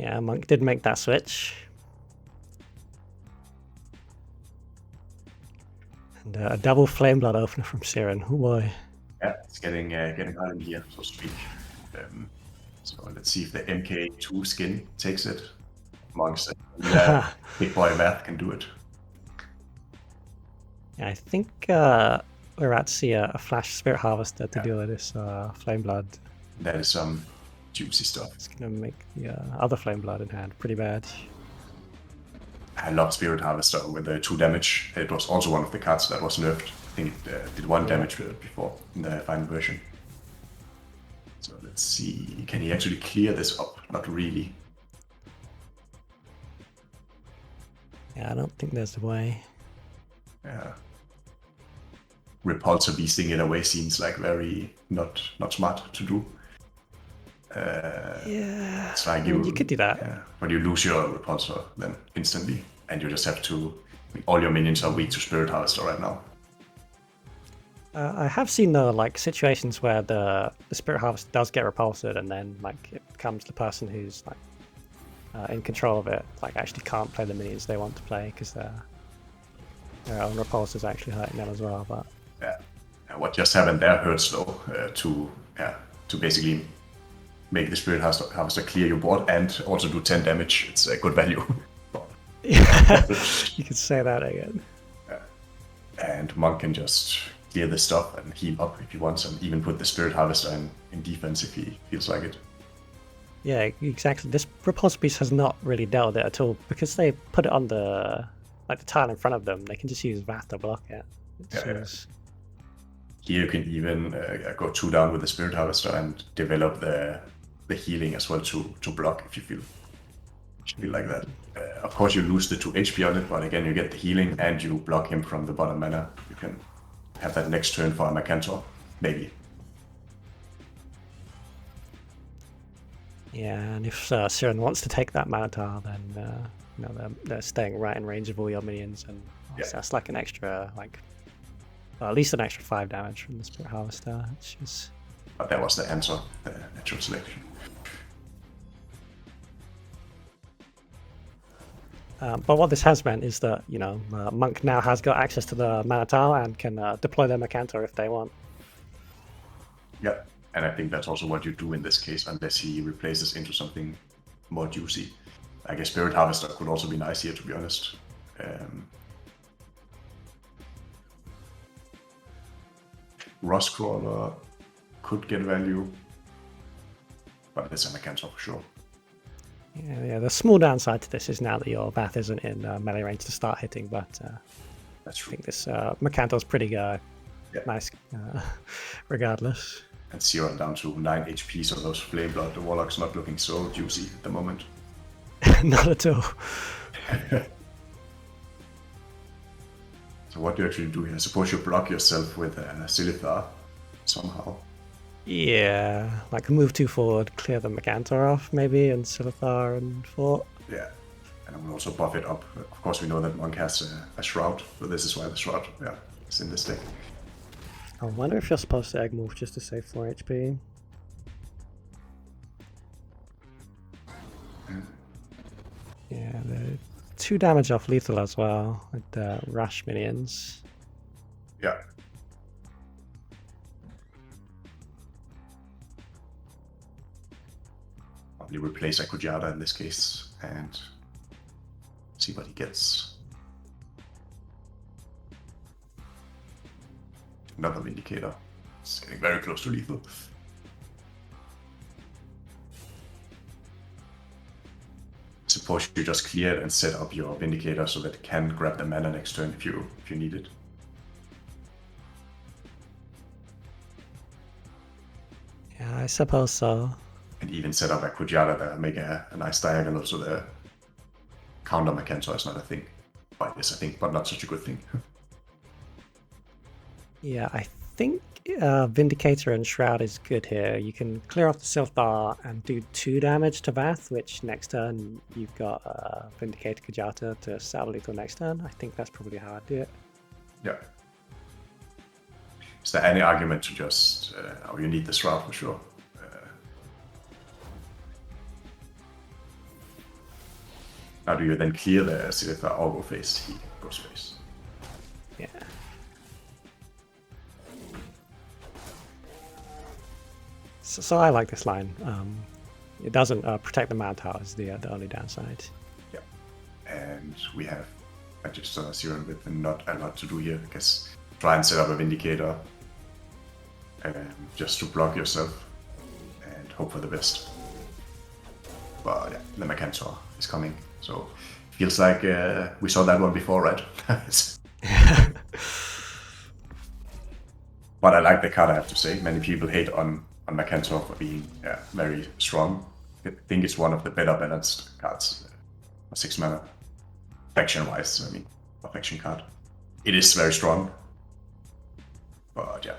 Yeah, Monk did make that switch. And a double Flame Blood opener from Sieran. Oh boy. Yeah, it's getting hot in here, so to speak. So let's see if the MK2 skin takes it. Monks and Big Boy Math can do it. Yeah, I think we're about to see a Flash Spirit Harvester to deal with this Flame Blood. That is some juicy stuff. It's going to make the other Flame Blood in hand pretty bad. I love Spirit Harvester with the 2 damage. It was also one of the cards that was nerfed. I think it did 1 damage with it before in the final version. So let's see, can he actually clear this up? Not really. Yeah, I don't think there's a way. Yeah. Repulsor beasting in a way seems like very not smart to do. Yeah, it's like you could do that. Yeah, but you lose your repulsor then instantly, and you just have to. All your minions are weak to Spirit Harvester right now. I have seen though, like situations where the Spirit Harvester does get repulsed, and then like it becomes the person who's like in control of it, like actually can't play the minions they want to play because their own repulsor is actually hurting them as well. But yeah, what just happened there hurts though. To basically make the Spirit Harvester clear your board and also do 10 damage. It's a good value. Yeah, you could say that again. And Monk can just clear this stuff and heal up if he wants, and even put the Spirit Harvester in defense if he feels like it. Yeah, exactly. This repulsor piece has not really dealt with it at all because they put it on the tile in front of them. They can just use Wrath to block it. Here you can even go 2 down with the Spirit Harvester and develop the healing as well to block if you feel like that. Of course you lose the 2 HP on it, but again you get the healing and you block him from the bottom mana. You can have that next turn for a Mythron, maybe. Yeah, and if Sieran wants to take that mana tile, then you know they're staying right in range of all your minions, and that's like an extra at least an extra 5 damage from the Spirit Harvester. Which is... But that was the answer, the natural selection. But what this has meant is that, you know, Monk now has got access to the mana tile and can deploy their Mythron if they want. Yeah, and I think that's also what you do in this case, unless he replaces into something more juicy. I guess Spirit Harvester could also be nice here, to be honest. Rustcrawler could get value, but it's a Mythron for sure. Yeah, the small downside to this is now that your Bath isn't in melee range to start hitting, but that's true. I think this Mythron's pretty nice regardless. And Sieran down to 9 HP, so those Flame Blood, the Warlock's not looking so juicy at the moment. Not at all. So what do you actually do here? Suppose you block yourself with Silithar somehow. Yeah, like move 2 forward, clear the Mythron off maybe, and Silithar and Fort. Yeah, and I will also buff it up. Of course we know that Monk has a Shroud, but this is why the Shroud is in this deck. I wonder if you're supposed to egg move just to save 4 HP. Yeah, the 2 damage off lethal as well with the rush minions. Yeah. Probably replace Akujata in this case and see what he gets. Another Vindicator. It's getting very close to lethal. Suppose you just clear it and set up your Vindicator so that it can grab the mana next turn if you need it. Yeah, I suppose so. And even set up a Kujata that make a nice diagonal so the counter Mythron is not a thing. But yes, I think, but not such a good thing. Yeah, I think Vindicator and Shroud is good here. You can clear off the Silithar and do 2 damage to Vath, which next turn you've got Vindicator Kujata to salve lethal next turn. I think that's probably how I'd do it. Yeah. Is there any argument to just... you need the Shroud for sure. Now do you then clear the Silithar or go face? He goes face. Yeah. So I like this line. It doesn't protect the Mad Tower is the only downside. Yeah. And we have MagisterSieran with not a lot to do here. I guess try and set up a Vindicator just to block yourself and hope for the best. But yeah, the Mythron is coming. So feels like we saw that one before, right? But I like the card, I have to say. Many people hate on Mythron for being very strong. I think it's one of the better balanced cards. 6 mana. Faction-wise, I mean, a faction card. It is very strong. But yeah.